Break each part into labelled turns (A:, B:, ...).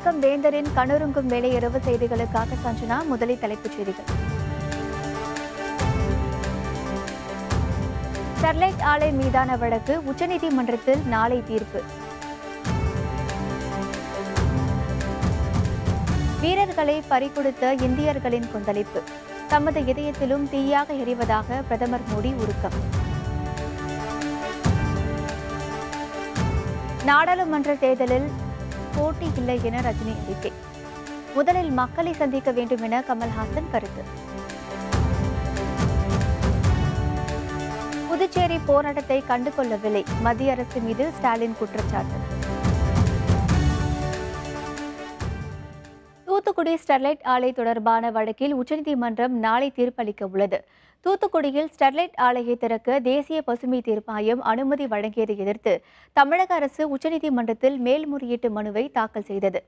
A: வணக்கம் வேந்தரின் கண்ணுறங்கும் வேலை இரவு செய்திகளுக்காக சஞ்சனா. முதலில் தலைப்புச் செய்திகள். ஸ்டெர்லைட் ஆலை மீதான வழக்கு உச்சநீதிமன்றத்தில் நாளை தீர்ப்பு. வீரர்களை பறிகொடுத்த இந்தியர்களின் கொந்தளிப்பு தமது இதயத்திலும் தீயாக எரிவதாக பிரதமர் மோடி உருக்கம். நாடாளுமன்ற தேர்தலில் போட்டி இல்லை என ரஜினி அறிக்கை. முதலில் மக்களை சந்திக்க வேண்டும் என கமல்ஹாசன் கருத்து. புதுச்சேரி போராட்டத்தை கண்டுகொள்ளவில்லை, மத்திய அரசு மீது ஸ்டாலின் குற்றச்சாட்டு. தூத்துக்குடி ஸ்டெர்லைட் ஆலை தொடர்பான வழக்கில் உச்சநீதிமன்றம் நாளை தீர்ப்பளிக்க உள்ளது. தூத்துக்குடியில் ஸ்டெர்லைட் ஆலையை திறக்க தேசிய பசுமை தீர்ப்பாயம் அனுமதி வழங்கியதை எதிர்த்து தமிழக அரசு உச்சநீதிமன்றத்தில் மேல்முறையீட்டு மனுவை தாக்கல் செய்தது.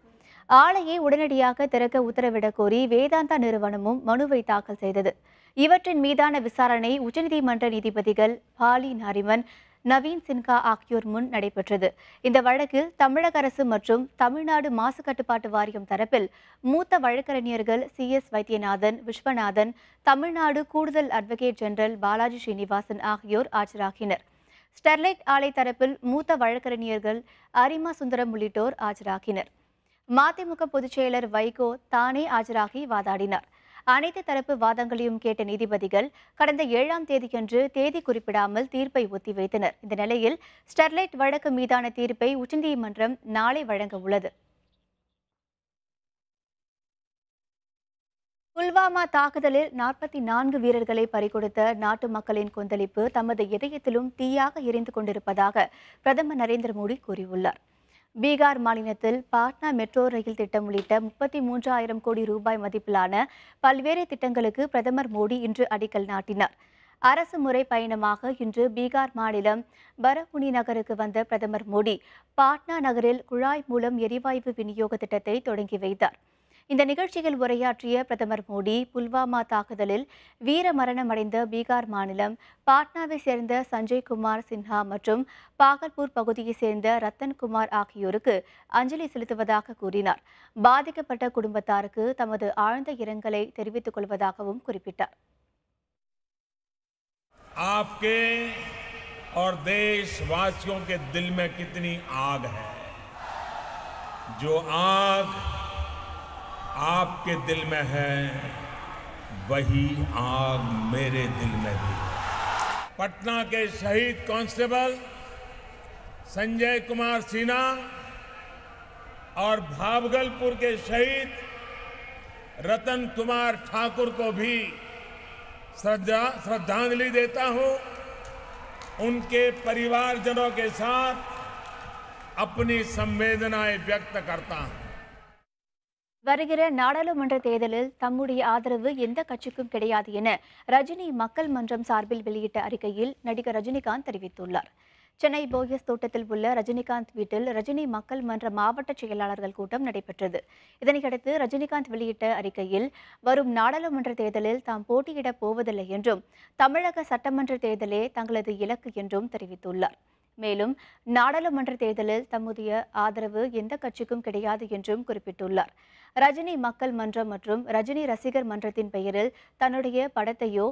A: ஆலையை உடனடியாக திறக்க உத்தரவிடக் கோரி வேதாந்தா நிறுவனமும் மனுவை தாக்கல் செய்தது. இவற்றின் மீதான விசாரணை உச்சநீதிமன்ற நீதிபதிகள் பாலி நாரிமன், நவீன் சின்ஹா ஆகியோர் முன் நடைபெற்றது. இந்த வழக்கில் தமிழக அரசு மற்றும் தமிழ்நாடு மாசு கட்டுப்பாட்டு வாரியம் தரப்பில் மூத்த வழக்கறிஞர்கள் CS வைத்தியநாதன், விஸ்வநாதன், தமிழ்நாடு கூடுதல் அட்வொகேட் ஜெனரல் பாலாஜி ஸ்ரீனிவாசன் ஆகியோர் ஆஜராகினர். ஸ்டெர்லைட் ஆலை தரப்பில் மூத்த வழக்கறிஞர்கள் அரிமா சுந்தரம் உள்ளிட்டோர் ஆஜராகினர். மதிமுக பொதுச் செயலர் வைகோ தானே ஆஜராகி வாதாடினார். அனைத்து தரப்பு வாதங்களையும் கேட்ட நீதிபதிகள் கடந்த 7ஆம் தேதியன்று தேதி குறிப்பிடாமல் தீர்ப்பை ஒத்திவைத்தனர். இந்த நிலையில் ஸ்டெர்லைட் வழக்கு மீதான தீர்ப்பை உச்சநீதிமன்றம் நாளை வழங்க உள்ளது. புல்வாமா தாக்குதலில் 44 வீரர்களை பறிகொடுத்த நாட்டு மக்களின் கொந்தளிப்பு தமது இதயத்திலும் தீயாக எரிந்து கொண்டிருப்பதாக பிரதமர் நரேந்திர மோடி கூறியுள்ளார். பீகார் மாநிலத்தில் பாட்னா மெட்ரோ ரயில் திட்டம் உள்ளிட்ட 33,000 கோடி ரூபாய் மதிப்பிலான பல்வேறு திட்டங்களுக்கு பிரதமர் மோடி இன்று அடிக்கல் நாட்டினார். அரசு முறை பயணமாக இன்று பீகார் மாநிலம் பரகுனி நகருக்கு வந்த பிரதமர் மோடி பாட்னா நகரில் குழாய் மூலம் எரிவாயு விநியோக திட்டத்தை தொடங்கி வைத்தார். இந்த நிகழ்ச்சியில் உரையாற்றிய பிரதமர் மோடி புல்வாமா தாக்குதலில் வீர மரணமடைந்த பீகார் மாநிலம் பாட்னாவை சேர்ந்த சஞ்சய் குமார் சின்ஹா மற்றும் பாகல்பூர் பகுதியைச் சேர்ந்த ரத்தன்குமார் ஆகியோருக்கு அஞ்சலி செலுத்துவதாக கூறினார். பாதிக்கப்பட்ட குடும்பத்தாருக்கு தமது ஆழ்ந்த இரங்கலை தெரிவித்துக் கொள்வதாகவும் குறிப்பிட்டார்.
B: आपके और देशवासियों के दिल में कितनी आग है, जो आग आपके दिल में है वही आग मेरे दिल में भी। पटना के शहीद कांस्टेबल संजय कुमार सिन्हा और भागलपुर के शहीद रतन कुमार ठाकुर को भी श्रद्धांजलि देता हूं। उनके परिवारजनों के साथ अपनी संवेदनाएं व्यक्त करता हूं.
A: வருகிற நாடாளுமன்ற தேர்தலில் தம்முடைய ஆதரவு எந்த கட்சிக்கும் கிடையாது என ரஜினி மக்கள் மன்றம் சார்பில் வெளியிட்ட அறிக்கையில் நடிகர் ரஜினிகாந்த் தெரிவித்துள்ளார். சென்னை போயஸ் தோட்டத்தில் உள்ள ரஜினிகாந்த் வீட்டில் ரஜினி மக்கள் மன்ற மாவட்ட செயலாளர்கள் கூட்டம் நடைபெற்றது. இதனையடுத்து ரஜினிகாந்த் வெளியிட்ட அறிக்கையில் வரும் நாடாளுமன்ற தேர்தலில் தாம் போட்டியிடப் போவதில்லை என்றும் தமிழக சட்டமன்ற தேர்தலே தங்களது இலக்கு என்றும் தெரிவித்துள்ளார். மேலும் நாடாளுமன்ற தேர்தலில் தம்முடைய ஆதரவு எந்த கட்சிக்கும் கிடையாது என்றும் குறிப்பிட்டுள்ளார். ரஜினி மக்கள் மன்றம் மற்றும் ரஜினி ரசிகர் மன்றத்தின் பெயரில் தன்னுடைய படத்தையோ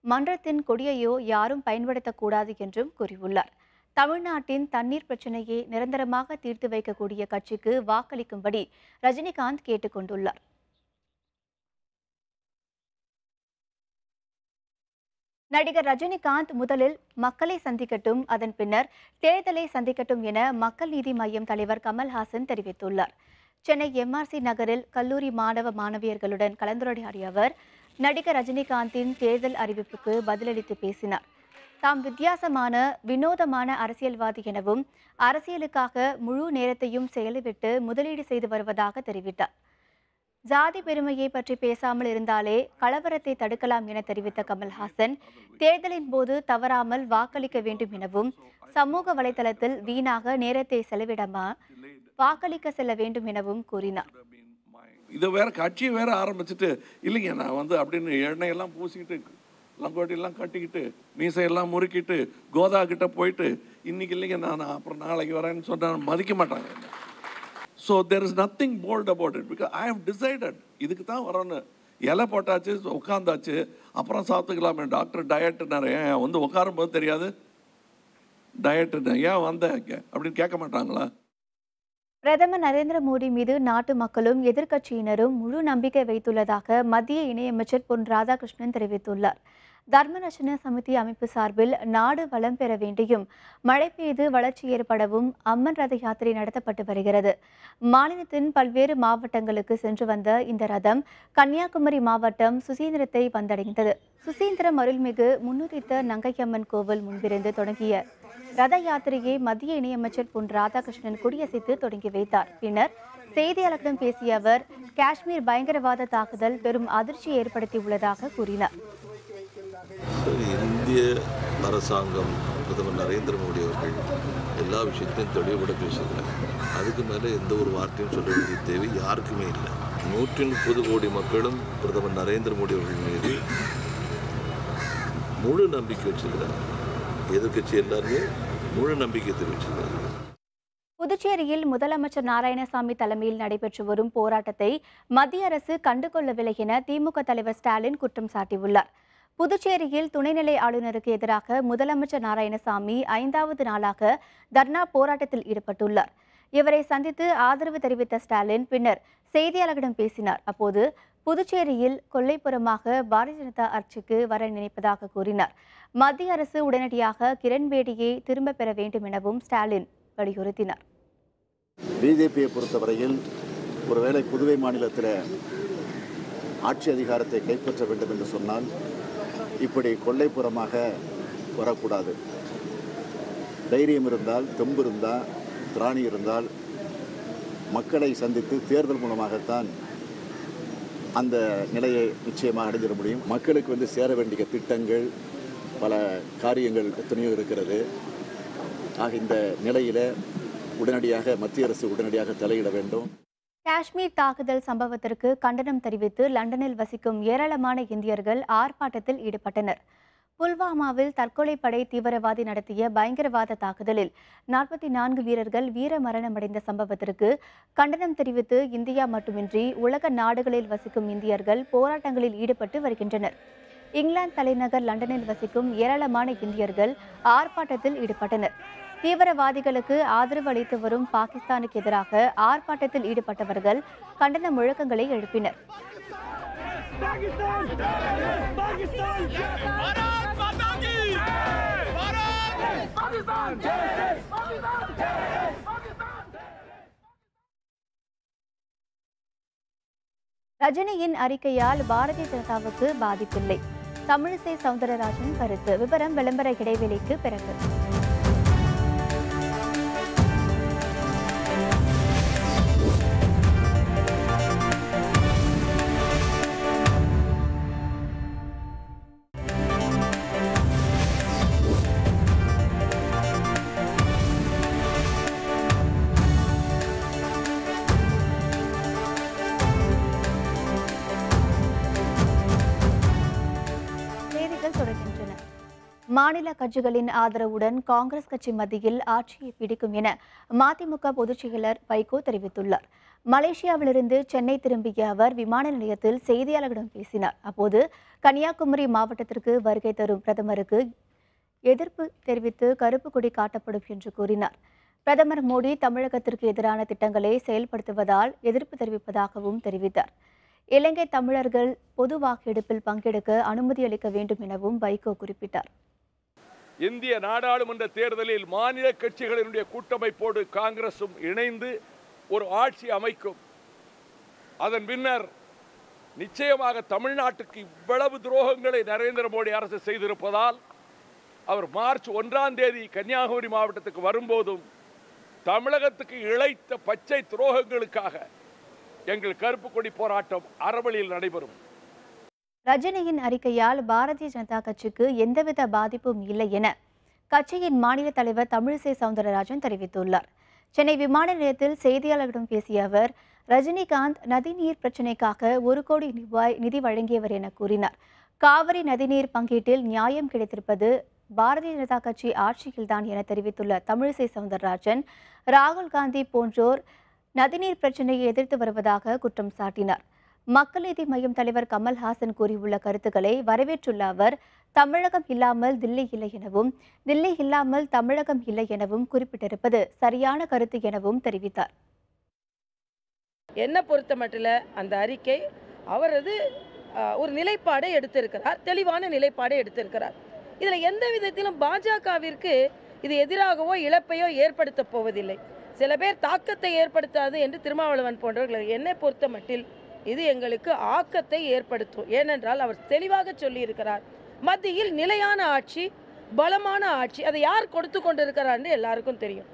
A: மன்றத்தின் கொடியையோ யாரும் பயன்படுத்தக்கூடாது என்றும் கூறியுள்ளார். தமிழ்நாட்டின் தண்ணீர் பிரச்சினையை நிரந்தரமாக தீர்த்து வைக்கக்கூடிய கட்சிக்கு வாக்களிக்கும்படி ரஜினிகாந்த் கேட்டுக் கொண்டுள்ளார். நடிகர் ரஜினிகாந்த் முதலில் மக்களை சந்திக்கட்டும், அதன் பின்னர் தேர்தலை சந்திக்கட்டும் என மக்கள் நீதி மய்யம் தலைவர் கமல்ஹாசன் தெரிவித்துள்ளார். சென்னை MRC நகரில் கல்லூரி மாணவ மாணவியர்களுடன் கலந்துரையாடிய அவர் நடிகர் ரஜினிகாந்தின் தேர்தல் அறிவிப்புக்கு பதிலளித்து பேசினார். தாம் வித்தியாசமான வினோதமான அரசியல்வாதி எனவும் அரசியலுக்காக முழு நேரத்தையும் செயலிவிட்டு முதலீடு செய்து வருவதாக தெரிவித்தார். ஜாதி பெருமையை பற்றி பேசாமல் இருந்தாலே கலவரத்தை தடுக்கலாம் என தெரிவித்த கமல்ஹாசன் தேர்தலின் போது தவறாமல் வாக்களிக்க வேண்டும் எனவும் சமூக வலைதளத்தில் வீணாக நேரத்தை செலவிடாம வாக்களிக்க செல்ல வேண்டும் எனவும் கூறினார்.
C: இதை வேற கட்சி வேற ஆரம்பிச்சுட்டு இல்லைங்க நான் அப்படின்னு எண்ணெயெல்லாம் பூசிக்கிட்டு லங்கோட்டியெல்லாம் கட்டிக்கிட்டு மீசையெல்லாம் முறுக்கிட்டு கோதா கிட்ட போயிட்டு இன்னைக்கு இல்லைங்க நான் அப்புறம் நாளைக்கு வரேன்னு சொன்னால் மதிக்க மாட்டாங்க. So there is nothing bold about it because I have decided இதுக்கு தான் வரணும். இலை போட்டாச்சு, உட்காந்தாச்சு, அப்புறம் சாப்பிட்டுக்கலாமே. டாக்டர் டயட்டுனாரு, ஏன் வந்து உட்காரும்போது தெரியாது டயட்டுன்னு, ஏன் வந்த அப்படின்னு கேட்க மாட்டாங்களா?
A: பிரதமர் நரேந்திர மோடி மீது நாட்டு மக்களும் எதிர்க்கட்சியினரும் முழு நம்பிக்கை வைத்துள்ளதாக மத்திய இணையமைச்சர் பொன் ராதாகிருஷ்ணன் தெரிவித்துள்ளார். தர்மரட்சண சமிதி அமைப்பு சார்பில் நாடு வளம் பெற வேண்டியும் மழை பெய்து வளர்ச்சி ஏற்படவும் அம்மன் ரத யாத்திரை நடத்தப்பட்டு வருகிறது. மாநிலத்தின் பல்வேறு மாவட்டங்களுக்கு சென்று வந்த இந்த ரதம் கன்னியாகுமரி மாவட்டம் சுசீந்திரத்தை வந்தடைந்தது. சுசீந்திரம் அருள்மிகு முன்னுதித்த நங்கையம்மன் கோவில் முன்பிருந்து தொடங்கிய ரத யாத்திரையை மத்திய இணையமைச்சர் பொன் ராதாகிருஷ்ணன் கொடியசைத்து தொடங்கி வைத்தார். பின்னர் செய்தியாளர்களிடம் பேசிய அவர், காஷ்மீர் பயங்கரவாத தாக்குதல் பெரும் அதிர்ச்சியை ஏற்படுத்தியுள்ளதாக கூறினார்.
D: இந்திய அரசாங்கம், பிரதமர் நரேந்திர மோடி அவர்கள் எல்லா விஷயத்தையும் தெளிவுபட பேசுகிறார். அதுக்கு மேலே எந்த ஒரு வார்த்தையும் சொல்ல வேண்டிய தேவை யாருக்குமே இல்லை. 130 கோடி மக்களும் பிரதமர் நரேந்திர மோடி அவர்கள் மீது முழு நம்பிக்கை வச்சிருக்கிறார். எதிர்க்கட்சி எல்லாருமே முழு நம்பிக்கை தெரிவிச்சிருக்கிறார்.
A: புதுச்சேரியில் முதலமைச்சர் நாராயணசாமி தலைமையில் நடைபெற்று வரும் போராட்டத்தை மத்திய அரசு கண்டுகொள்ளவில்லை என திமுக தலைவர் ஸ்டாலின் குற்றம் சாட்டியுள்ளார். புதுச்சேரியில் துணைநிலை ஆளுநருக்கு எதிராக முதலமைச்சர் நாராயணசாமி 5வது நாளாக தர்ணா போராட்டத்தில் ஈடுபட்டுள்ளார். இவரை சந்தித்து ஆதரவு தெரிவித்த ஸ்டாலின் பின்னர் செய்தியாளர்களிடம் பேசினார். அப்போது புதுச்சேரியில் கொல்லைப்புறமாக பாரதிய ஜனதா ஆட்சிக்கு வர நினைப்பதாக கூறினார். மத்திய அரசு உடனடியாக கிரண்பேடியை திரும்ப பெற வேண்டும் எனவும் ஸ்டாலின் வலியுறுத்தினார்.
E: பிஜேபியை பொறுத்தவரையில் ஒருவேளை புதுவை மாநிலத்தில் ஆட்சி அதிகாரத்தை கைப்பற்ற வேண்டும் என்று சொன்னால் இப்படி கொல்லைப்புறமாக வரக்கூடாது. தைரியம் இருந்தால், தெம்பு இருந்தால், திராணி இருந்தால் மக்களை சந்தித்து தேர்தல் மூலமாகத்தான் அந்த நிலையை நிச்சயமாக அடைஞ்சிட முடியும். மக்களுக்கு வந்து சேர வேண்டிய திட்டங்கள், பல காரியங்கள் எத்தனையோ இருக்கிறது. ஆக இந்த நிலையில் உடனடியாக மத்திய அரசு உடனடியாக தலையிட வேண்டும்.
A: காஷ்மீர் தாக்குதல் சம்பவத்திற்கு கண்டனம் தெரிவித்து லண்டனில் வசிக்கும் ஏராளமான இந்தியர்கள் ஆர்ப்பாட்டத்தில் ஈடுபட்டனர். புல்வாமாவில் தற்கொலைப்படை தீவிரவாதி நடத்திய பயங்கரவாத தாக்குதலில் 44 வீரர்கள் வீரமரணமடைந்த சம்பவத்திற்கு கண்டனம் தெரிவித்து இந்தியா மட்டுமின்றி உலக நாடுகளில் வசிக்கும் இந்தியர்கள் போராட்டங்களில் ஈடுபட்டு வருகின்றனர். இங்கிலாந்து தலைநகர் லண்டனில் வசிக்கும் ஏராளமான இந்தியர்கள் ஆர்ப்பாட்டத்தில் ஈடுபட்டனர். தீவிரவாதிகளுக்கு ஆதரவு அளித்து வரும் பாகிஸ்தானுக்கு எதிராக ஆர்ப்பாட்டத்தில் ஈடுபட்டவர்கள் கண்டன முழக்கங்களை எழுப்பினர். ரஜினியின் அறிக்கையால் பாரதிய ஜனதாவுக்கு பாதிப்பில்லை. தமிழிசை சவுந்தரராஜன் கருத்து. விவரம் விளம்பர இடைவெளிக்கு பிறகு. மாநில கட்சிகளின் ஆதரவுடன் காங்கிரஸ் கட்சி மத்தியில் ஆட்சியை பிடிக்கும் என மதிமுக பொதுச் செயலர் வைகோ தெரிவித்துள்ளார். மலேசியாவிலிருந்து சென்னை திரும்பிய அவர் விமான நிலையத்தில் செய்தியாளர்களிடம் பேசினார். அப்போது கன்னியாகுமரி மாவட்டத்திற்கு வருகை தரும் பிரதமருக்கு எதிர்ப்பு தெரிவித்து கருப்பு கொடி காட்டப்படும் என்று கூறினார். பிரதமர் மோடி தமிழகத்திற்கு எதிரான திட்டங்களை செயல்படுத்துவதால் எதிர்ப்பு தெரிவிப்பதாகவும் தெரிவித்தார். இலங்கை தமிழர்கள் பொது வாக்கெடுப்பில் பங்கெடுக்க அனுமதி அளிக்க வேண்டும் எனவும் வைகோ குறிப்பிட்டார்.
F: இந்திய நாடாளுமன்ற தேர்தலில் மாநில கட்சிகளினுடைய கூட்டமைப்போடு காங்கிரசும் இணைந்து ஒரு ஆட்சி அமைக்கும். அதன் பின்னர் நிச்சயமாக தமிழ்நாட்டுக்கு இவ்வளவு துரோகங்களை நரேந்திர மோடி அரசு செய்திருப்பதால் அவர் மார்ச் 1ஆம் தேதி கன்னியாகுமரி மாவட்டத்துக்கு வரும்போதும் தமிழகத்துக்கு இழைத்த பச்சை துரோகங்களுக்காக எங்கள் கருப்பு கொடி போராட்டம் அறவழியில் நடைபெறும்.
A: ரஜினியின் அறிக்கையால் பாரதிய ஜனதா கட்சிக்கு எந்தவித பாதிப்பும் இல்லை என கட்சியின் மாநில தலைவர் தமிழிசை சவுந்தரராஜன் தெரிவித்துள்ளார். சென்னை விமான நிலையத்தில் செய்தியாளர்களிடம் பேசிய அவர், ரஜினிகாந்த் நதிநீர் பிரச்சினைக்காக 1 கோடி ரூபாய் நிதி வழங்கியவர் என கூறினார். காவிரி நதிநீர் பங்கீட்டில் நியாயம் கிடைத்திருப்பது பாரதிய ஜனதா கட்சி ஆட்சியில்தான் என தெரிவித்துள்ள தமிழிசை சவுந்தரராஜன், ராகுல் காந்தி போன்றோர் நதிநீர் பிரச்சினையை எதிர்த்து வருவதாக குற்றம் சாட்டினார். மக்கள் நீதி மய்யம் தலைவர் கமல்ஹாசன் கூறியுள்ள கருத்துக்களை வரவேற்றுள்ள அவர், தமிழகம் இல்லாமல் தில்லி இல்லை எனவும், தில்லி இல்லாமல் தமிழகம் இல்லை எனவும் குறிப்பிட்டிருப்பது சரியான கருத்து எனவும் தெரிவித்தார்.
G: என்ன பொறுத்த மட்டில் அந்த அறிக்கை அவரது ஒரு நிலைப்பாடை எடுத்திருக்கிறார், தெளிவான நிலைப்பாடை எடுத்திருக்கிறார். இதில் எந்த விதத்திலும் பாஜகவிற்கு இது எதிராகவோ இழப்பையோ ஏற்படுத்த போவதில்லை. சில பேர் தாக்கத்தை ஏற்படுத்தாது என்று திருமாவளவன் போன்றவர்கள், என்னை பொறுத்த மட்டில் இது எங்களுக்கு ஆக்கத்தை ஏற்படுத்தும். ஏனென்றால் அவர் தெளிவாக சொல்லியிருக்கிறார், மத்தியில் நிலையான ஆட்சி, பலமான ஆட்சி, அதை யார் கொடுத்து கொண்டிருக்கிறார் எல்லாருக்கும் தெரியும்.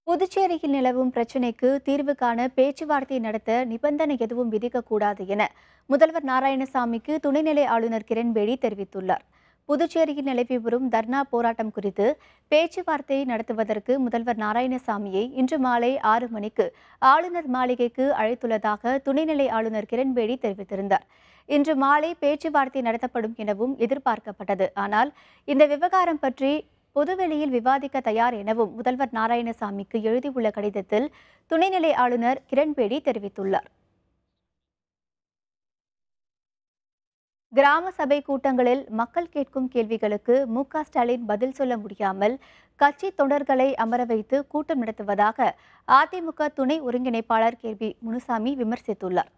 A: புதுச்சேரியில் நிலவும் பிரச்சினைக்கு தீர்வு காண பேச்சுவார்த்தை நடத்த நிபந்தனை எதுவும் விதிக்கக்கூடாது என முதல்வர் நாராயணசாமிக்கு துணைநிலை ஆளுநர் கிரண்பேடி தெரிவித்துள்ளார். புதுச்சேரியில் நிலவி வரும் தர்ணா போராட்டம் குறித்து பேச்சுவார்த்தை நடத்துவதற்கு முதல்வர் நாராயணசாமியை இன்று மாலை 6 மணிக்கு ஆளுநர் மாளிகைக்கு அழைத்துள்ளதாக துணைநிலை ஆளுநர் கிரண்பேடி தெரிவித்திருந்தார். இன்று மாலை பேச்சுவார்த்தை நடத்தப்படும் எனவும் எதிர்பார்க்கப்பட்டது. ஆனால் இந்த விவகாரம் பற்றி பொதுவெளியில் விவாதிக்க தயார் எனவும் முதல்வர் நாராயணசாமிக்கு எழுதியுள்ள கடிதத்தில் துணைநிலை ஆளுநர் கிரண்பேடி தெரிவித்துள்ளார். கிராம சபை கூட்டங்களில் மக்கள் கேட்கும் கேள்விகளுக்கு மு.க. ஸ்டாலின் பதில் சொல்ல முடியாமல் கட்சி தொண்டர்களை அமர வைத்து கூட்டம் நடத்துவதாக அதிமுக துணை ஒருங்கிணைப்பாளர் கே.பி. முனுசாமி விமர்சித்துள்ளார்.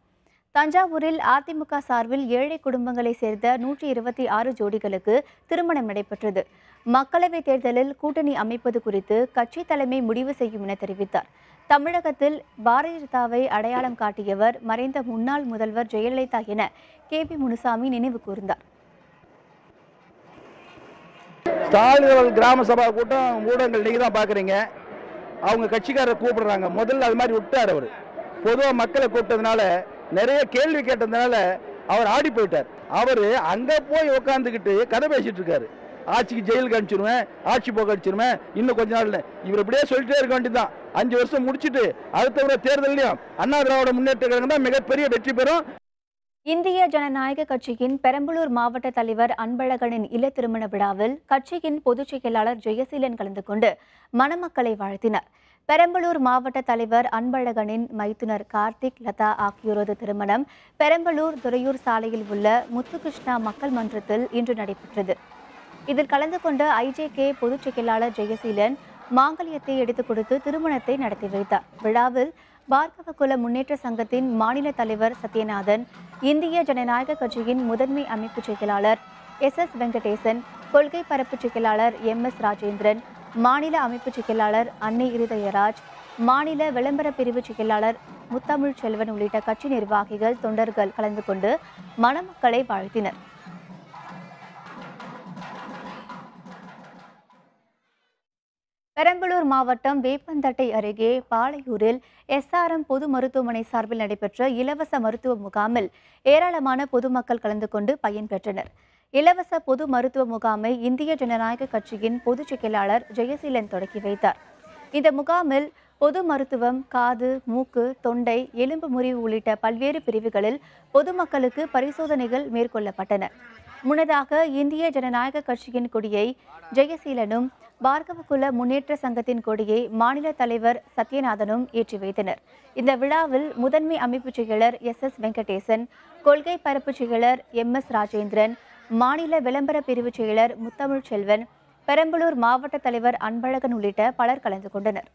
A: தஞ்சாவூரில் அதிமுக சார்பில் ஏழை குடும்பங்களைச் சேர்ந்த 126 ஜோடிகளுக்கு திருமணம் நடைபெற்றது. மக்களவைத் தேர்தலில் கூட்டணி அமைப்பது குறித்து கட்சி தலைமை முடிவு செய்யும் என தெரிவித்தார். தமிழகத்தில் பாரதிய ஜனதாவை அடையாளம் காட்டியவர் மறைந்த முன்னாள் முதல்வர் ஜெயலலிதா என கே.பி. முனுசாமி நினைவு கூர்ந்தார்.
H: ஸ்டாலின் கிராம சபா கூட்டம் ஊடகங்கள் நீங்க தான் பாக்குறீங்க. அவங்க கட்சிக்காரரை கூப்பிடுறாங்க. முதல்ல அது மாதிரி விட்டார். அவர் பொதுவாக மக்களை கூப்பிட்டதுனால, நிறைய கேள்வி கேட்டதுனால அவர் ஆடி போயிட்டார். அவரு அங்க போய் உட்காந்துக்கிட்டு கதை பேசிட்டு இருக்காரு. ஆட்சிக்கு ஜெயிலுக்கு அனுப்பிச்சிருவேன், ஆட்சி போக அடிச்சிருவேன், இன்னும் கொஞ்ச நாள் இவர் இப்படியே சொல்லிட்டே இருக்க வேண்டியதுதான். 5 வருஷம் முடிச்சுட்டு அடுத்த தேர்தலையும் அண்ணா திராவிட முன்னேற்ற கழகம் தான் மிகப்பெரிய வெற்றி பெறும்.
A: இந்திய ஜனநாயக கட்சியின் பெரம்பலூர் மாவட்ட தலைவர் அன்பழகனின் இல்ல திருமண விழாவில் கட்சியின் பொதுச் செயலாளர் ஜெயசீலன் கலந்து கொண்டு மணமக்களை வாழ்த்தினார். பெரம்பலூர் மாவட்ட தலைவர் அன்பழகனின் மைத்துனர் கார்த்திக், லதா ஆகியோரது திருமணம் பெரம்பலூர் துறையூர் சாலையில் உள்ள முத்துகிருஷ்ணா மக்கள் மன்றத்தில் இன்று நடைபெற்றது. இதில் கலந்து கொண்ட ஐஜேகே பொதுச் செயலாளர் ஜெயசீலன் மாங்கல்யத்தை எடுத்துக் கொடுத்து திருமணத்தை நடத்தி வைத்தார். விழாவில் பார்கவகுல முன்னேற்ற சங்கத்தின் மாநில தலைவர் சத்யநாதன், இந்திய ஜனநாயக கட்சியின் முதன்மை அமைப்பு செயலாளர் SS வெங்கடேசன், கொள்கை பரப்பு செயலாளர் MS ராஜேந்திரன், மாநில அமைப்பு செயலாளர் அன்னை இருதயராஜ், மாநில விளம்பர பிரிவு செயலாளர் முத்தமிழ் செல்வன் உள்ளிட்ட கட்சி நிர்வாகிகள், தொண்டர்கள் கலந்து கொண்டு மணமக்களை வாழ்த்தினர். பெரம்பலூர் மாவட்டம் வேப்பந்தட்டை அருகே பாளையூரில் SRM பொது மருத்துவமனை சார்பில் நடைபெற்ற இலவச மருத்துவ முகாமில் ஏராளமான பொதுமக்கள் கலந்து கொண்டு பயன்பெற்றனர். இலவச பொது மருத்துவ முகாமை இந்திய ஜனநாயக கட்சியின் பொதுச் செயலாளர் ஜெயசீலன் தொடக்கி வைத்தார். இந்த முகாமில் பொது மருத்துவம், காது, மூக்கு, தொண்டை, எலும்பு முறிவு உள்ளிட்ட பல்வேறு பிரிவுகளில் பொதுமக்களுக்கு பரிசோதனைகள் மேற்கொள்ளப்பட்டன. முன்னதாக இந்திய ஜனநாயக கட்சியின் கொடியை ஜெயசீலனும், பார்கவகுல முன்னேற்ற சங்கத்தின் கொடியை மாநில தலைவர் சத்யநாதனும் ஏற்றி வைத்தனர். இந்த விழாவில் முதன்மை அமைப்பு செயலர் SS வெங்கடேசன், கொள்கை பரப்பு செயலர் MS ராஜேந்திரன், மாநில விளம்பர பிரிவு செயலர் முத்தமிழ் செல்வன், பெரம்பலூர் மாவட்ட தலைவர் அன்பழகன் உள்ளிட்ட பலர் கலந்து கொண்டனர்.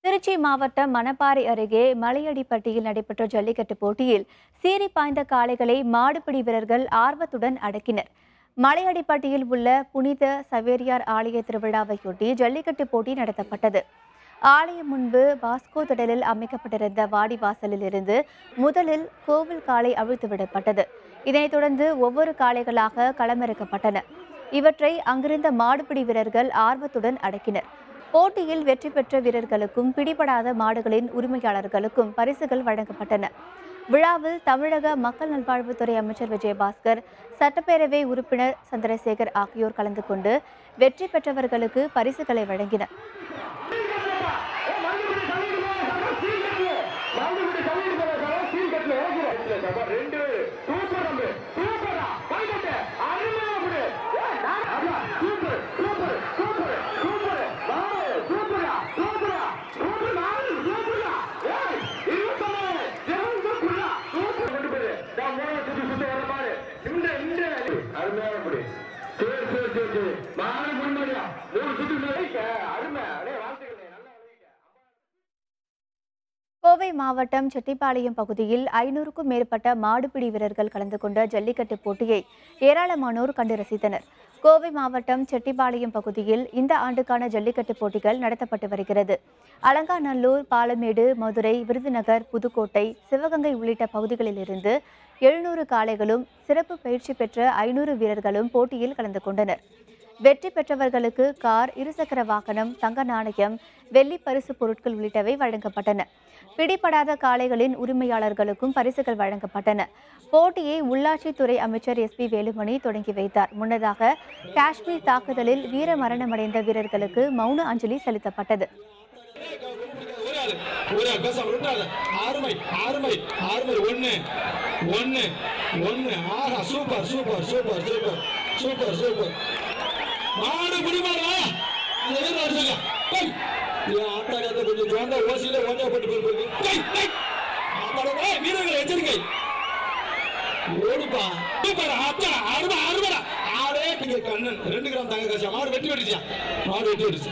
A: திருச்சி மாவட்டம் மணப்பாறை அருகே மலையடிப்பட்டியில் நடைபெற்ற ஜல்லிக்கட்டு போட்டியில் சீறி பாய்ந்த காளைகளை மாடுபிடி வீரர்கள் ஆர்வத்துடன் அடக்கினர். மலையடிப்பட்டியில் உள்ள புனித சவேரியார் ஆலய திருவிழாவையொட்டி ஜல்லிக்கட்டு போட்டி நடத்தப்பட்டது. ஆலயம் முன்பு பாஸ்கோ திடலில் அமைக்கப்பட்டிருந்த வாடிவாசலில் இருந்து முதலில் கோவில் காளை அவிழ்த்து விடப்பட்டது. இதனைத் தொடர்ந்து ஒவ்வொரு காளைகளாக களமிறக்கப்பட்டன. இவற்றை அங்கிருந்த மாடுபிடி வீரர்கள் ஆர்வத்துடன் அடக்கினர். போட்டியில் வெற்றி பெற்ற வீரர்களுக்கும் பிடிபடாத மாடுகளின் உரிமையாளர்களுக்கும் பரிசுகள் வழங்கப்பட்டன. விழாவில் தமிழக மக்கள் நல்வாழ்வுத்துறை அமைச்சர் விஜயபாஸ்கர், சட்டப்பேரவை உறுப்பினர் சந்திரசேகர் ஆகியோர் கலந்து கொண்டு வெற்றி பெற்றவர்களுக்கு பரிசுகளை வழங்கினர். கோவை மாவட்டம் செட்டிப்பாளையம் பகுதியில் 500க்கும் மேற்பட்ட மாடுபிடி வீரர்கள் கலந்து கொண்ட ஜல்லிக்கட்டு போட்டியை ஏராளமானோர் கண்டு ரசித்தனர். கோவை மாவட்டம் செட்டிப்பாளையம் பகுதியில் இந்த ஆண்டுக்கான ஜல்லிக்கட்டு போட்டிகள் நடத்தப்பட்டு வருகிறது. அலங்காநல்லூர், பாலமேடு, மதுரை, விருதுநகர், புதுக்கோட்டை, சிவகங்கை உள்ளிட்ட பகுதிகளிலிருந்து 700 காளைகளும் சிறப்பு பயிற்சி பெற்ற 500 வீரர்களும் போட்டியில் கலந்து கொண்டனர். வெற்றி பெற்றவர்களுக்கு கார், இருசக்கர வாகனம், தங்க நாணயம், வெள்ளி பரிசு பொருட்கள் உள்ளிட்டவை வழங்கப்பட்டன. பிடிபடாத காளைகளின் உரிமையாளர்களுக்கும் பரிசுகள் வழங்கப்பட்டன. போட்டியை உள்ளாட்சித்துறை அமைச்சர் SP வேலுமணி தொடங்கி வைத்தார். முன்னதாக காஷ்மீர் தாக்குதலில் வீர மரணமடைந்த வீரர்களுக்கு மௌன அஞ்சலி செலுத்தப்பட்டது.
I: வீரர்கள் எச்சரிக்கை ஓடுப்பா கண்ணன் 2 கிராம் தங்க காசா மாடு வெட்டி வெடிச்சா மாடு வெட்டி வெடிச்சு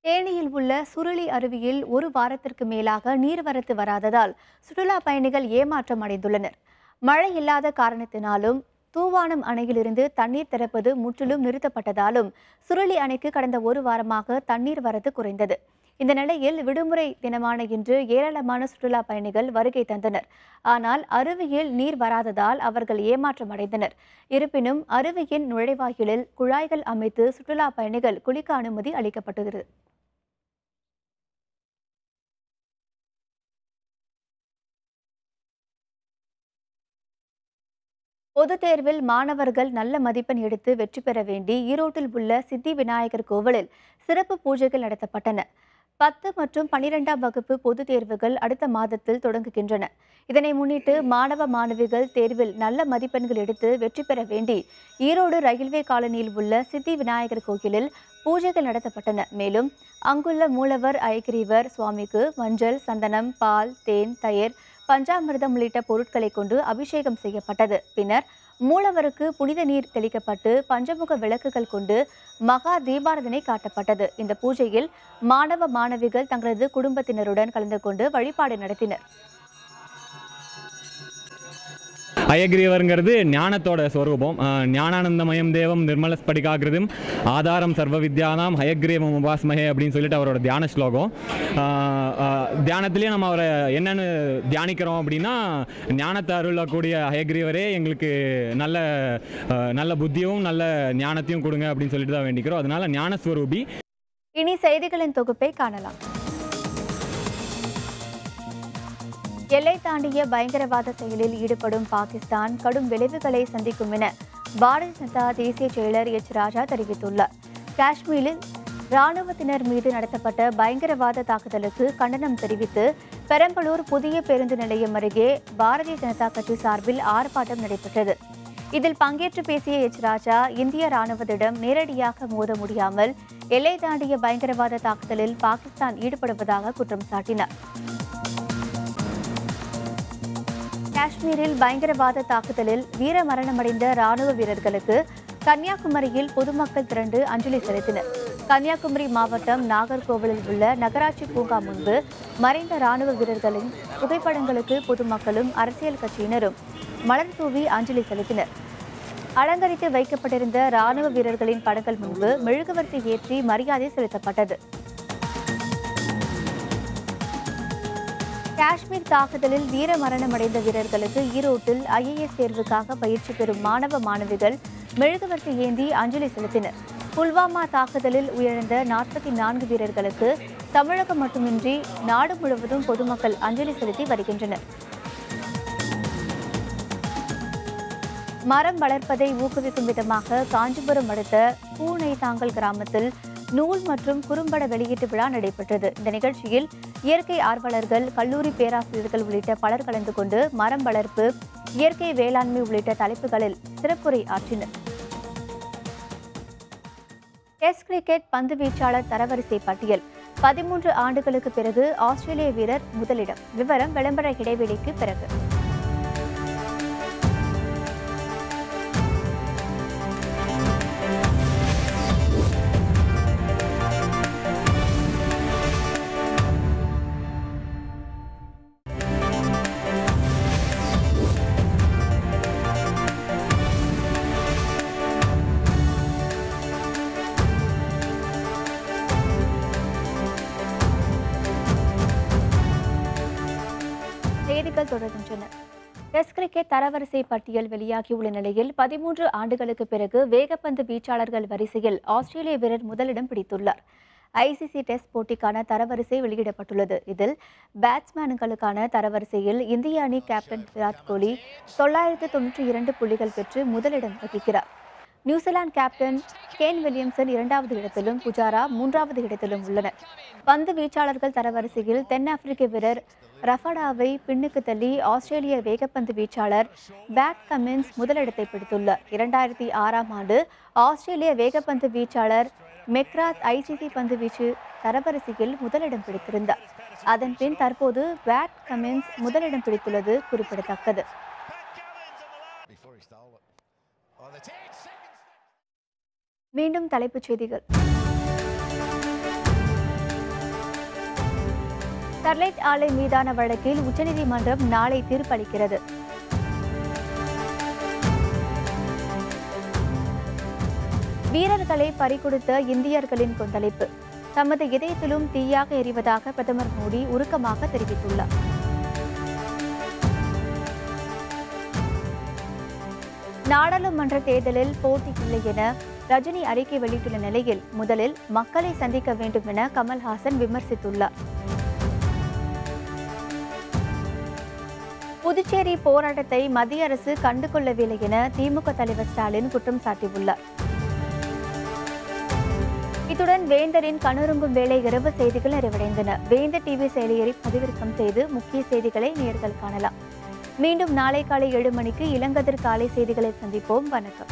A: தேனியில் உள்ள சுருளி அருவியில் 1 வாரத்திற்கு மேலாக நீர்வரத்து வராததால் சுற்றுலா பயணிகள் ஏமாற்றம் அடைந்துள்ளனர். மழை இல்லாத காரணத்தினாலும் தூவானம் அணையிலிருந்து தண்ணீர் திறப்பது முற்றிலும் நிறுத்தப்பட்டதாலும் சுருளி அணைக்கு கடந்த 1 வாரமாக தண்ணீர் வரத்து குறைந்தது. இந்த நிலையில் விடுமுறை தினமான இன்று ஏராளமான சுற்றுலா பயணிகள் வருகை தந்தனர். ஆனால் அருவியில் நீர் வராததால் அவர்கள் ஏமாற்றம் அடைந்தனர். இருப்பினும் அருவியின் நுழைவாயிலில் குழாய்கள் அமைத்து சுற்றுலா பயணிகள் குளிக்க அனுமதி அளிக்கப்பட்டுகிறது. பொதுத் தேர்வில் மாணவர்கள் நல்ல மதிப்பெண் எடுத்து வெற்றி பெற வேண்டி ஈரோட்டில் உள்ள சித்தி விநாயகர் கோவிலில் சிறப்பு பூஜைகள் நடத்தப்பட்டன. 10 மற்றும் 12ஆம் வகுப்பு பொதுத் தேர்வுகள் அடுத்த மாதத்தில் தொடங்குகின்றன. இதனை முன்னிட்டு மாணவ மாணவிகள் தேர்வில் நல்ல மதிப்பெண்கள் எடுத்து வெற்றி பெற வேண்டி ஈரோடு ரயில்வே காலனியில் உள்ள சித்தி விநாயகர் கோயிலில் பூஜைகள் நடத்தப்பட்டன. மேலும் அங்குள்ள மூலவர் ஐகிரீவர் சுவாமிக்கு மஞ்சள், சந்தனம், பால், தேன், தயிர், பஞ்சாமிர்தம் உள்ளிட்ட பொருட்களை கொண்டு அபிஷேகம் செய்யப்பட்டது. பின்னர் மூலவருக்கு புனித நீர் தெளிக்கப்பட்டு பஞ்சமுக விளக்குகள் கொண்டு மகா தீபாராதனை காட்டப்பட்டது. இந்த பூஜையில் மாணவ மாணவிகள் தங்களது குடும்பத்தினருடன் கலந்து கொண்டு வழிபாடு நடத்தினர்.
J: அயக்ரீவருங்கிறது ஞானத்தோட ஸ்வரூபம். ஞானானந்தமயம் தேவம் நிர்மல ஸ்படிகாகிருதம் ஆதாரம் சர்வ வித்யானாம் ஹயக்ரீவம் உபாஸ்மஹே அப்படின்னு சொல்லிட்டு அவரோட தியான ஸ்லோகம். தியானத்திலேயே நம்ம அவரை என்னென்னு தியானிக்கிறோம் அப்படின்னா, ஞானத்தை அருளக்கூடிய ஹயக்ரீவரே எங்களுக்கு நல்ல புத்தியும் நல்ல ஞானத்தையும் கொடுங்க அப்படின்னு சொல்லிட்டு தான் வேண்டிக்கிறோம். அதனால ஞானஸ்வரூபி.
A: இனி செய்திகளின் தொகுப்பை காணலாம். எல்லை தாண்டிய பயங்கரவாத செயலில் ஈடுபடும் பாகிஸ்தான் கடும் விளைவுகளை சந்திக்கும் என பாரதிய ஜனதா தேசிய செயலர் H. ராஜா தெரிவித்துள்ளார். காஷ்மீரில் இராணுவத்தினர் மீது நடத்தப்பட்ட பயங்கரவாத தாக்குதலுக்கு கண்டனம் தெரிவித்து பெரம்பலூர் புதிய பேருந்து நிலையம் அருகே பாரதிய ஜனதா கட்சி சார்பில் ஆர்ப்பாட்டம் நடைபெற்றது. இதில் பங்கேற்று பேசிய H. ராஜா, இந்திய இராணுவத்திடம் நேரடியாக மோத முடியாமல் எல்லை தாண்டிய பயங்கரவாத தாக்குதலில் பாகிஸ்தான் ஈடுபடுவதாக குற்றம் சாட்டினார். காஷ்மீரில் பயங்கரவாத தாக்குதலில் வீர மரணமடைந்த ராணுவ வீரர்களுக்கு கன்னியாகுமரியில் பொதுமக்கள் திரண்டு அஞ்சலி செலுத்தினர். கன்னியாகுமரி மாவட்டம் நாகர்கோவிலில் உள்ள நகராட்சி பூங்கா முன்பு மறைந்த ராணுவ வீரர்களின் புகைப்படங்களுக்கு பொதுமக்களும் அரசியல் கட்சியினரும் மலர் தூவி அஞ்சலி செலுத்தினர். அலங்கரித்து வைக்கப்பட்டிருந்த ராணுவ வீரர்களின் படங்கள் முன்பு மெழுகுவர்த்தி ஏற்றி மரியாதை செலுத்தப்பட்டது. காஷ்மீர் தாக்குதலில் வீர மரணமடைந்த வீரர்களுக்கு ஈரோட்டில் IAS தேர்வுக்காக பயிற்சி பெறும் மாணவ மாணவிகள் மெழுகுவர்த்தி ஏந்தி அஞ்சலி செலுத்தினர். புல்வாமா தாக்குதலில் உயிரிழந்த 44 வீரர்களுக்கு தமிழகம் மட்டுமின்றி நாடு முழுவதும் பொதுமக்கள் அஞ்சலி செலுத்தி வருகின்றனர். மரம் வளர்ப்பதை ஊக்குவிக்கும் விதமாக காஞ்சிபுரம் அடுத்த பூநெய்தாங்கல் கிராமத்தில் நூல் மற்றும் குறும்பட வெளியீட்டு விழா நடைபெற்றது. இந்த நிகழ்ச்சியில் இயற்கை ஆர்வலர்கள், கல்லூரி பேராசிரியர்கள் உள்ளிட்ட பலர் கலந்து கொண்டு மரம் வளர்ப்பு, இயற்கை வேளாண்மை உள்ளிட்ட தலைப்புகளில் சிறப்புரை ஆற்றினர். டெஸ்ட் கிரிக்கெட் பந்து வீச்சாளர் தரவரிசை பட்டியல் 13 ஆண்டுகளுக்கு பிறகு ஆஸ்திரேலிய வீரர் முதலிடம். விவரம் விளம்பர இடைவெளிக்கு பிறகு. செய்திகள் தொடர்கின்றன. டெஸ்ட் கிரிக்கெட் தரவரிசை பட்டியல் வெளியாகியுள்ள நிலையில் 13 ஆண்டுகளுக்கு பிறகு வேகப்பந்து வீச்சாளர்கள் வரிசையில் ஆஸ்திரேலிய வீரர் முதலிடம் பிடித்துள்ளார். ஐசிசி டெஸ்ட் போட்டிக்கான தரவரிசை வெளியிடப்பட்டுள்ளது. இதில் பேட்ஸ்மேன்களுக்கான தரவரிசையில் இந்திய அணி கேப்டன் விராட் கோலி 992 புள்ளிகள் பெற்று முதலிடம் வகிக்கிறார். நியூசிலாந்து கேப்டன் கேன் வில்லியம்சன் 2வது இடத்திலும் புஜாரா 3வது இடத்திலும் உள்ளனர். பந்து வீச்சாளர்கள் தரவரிசையில் தென்னாப்பிரிக்க வீரர் ரஃபடாவை பின்னுக்கு தள்ளி ஆஸ்திரேலிய வேகப்பந்து வீச்சாளர் பேட் கமின்ஸ் முதலிடத்தை பிடித்துள்ளார். 2006ஆம் ஆண்டு ஆஸ்திரேலிய வேகப்பந்து வீச்சாளர் மெக்ராத் ஐசிசி பந்து வீச்சு தரவரிசையில் முதலிடம் பிடித்திருந்தார். அதன்பின் தற்போது பேட் கமின்ஸ் முதலிடம் பிடித்துள்ளது குறிப்பிடத்தக்கது. மீண்டும் தலைப்புச் செய்திகள். ஸ்டெர்லைட் ஆலை மீதான வழக்கில் உச்சநீதிமன்றம் நாளை தீர்ப்பளிக்கிறது. வீரர்களை பறிகொடுத்த இந்தியர்களின் கொந்தளிப்பு தமது இதயத்திலும் தீயாக எரிவதாக பிரதமர் மோடி உருக்கமாக தெரிவித்துள்ளார். நாடாளுமன்ற தேர்தலில் போட்டி இல்லை என ரஜினி அறிக்கை வெளியிட்டுள்ள நிலையில் முதலில் மக்களை சந்திக்க வேண்டும் என கமல்ஹாசன் விமர்சித்துள்ளார். புதுச்சேரி போராட்டத்தை மத்திய அரசு கண்டுகொள்ளவில்லை என திமுக தலைவர் ஸ்டாலின் குற்றம் சாட்டியுள்ளார். இத்துடன் வேந்தரின் கண்ணுறங்கும் வேளை இரவு செய்திகள் நிறைவடைந்தன. வேந்தர் டிவி செயலியை பதிவிறக்கம் செய்து முக்கிய செய்திகளை நேயர்கள் காணலாம். மீண்டும் நாளை காலை 7 மணிக்கு இளங்கதிர் காலை செய்திகளை சந்திப்போம். வணக்கம்.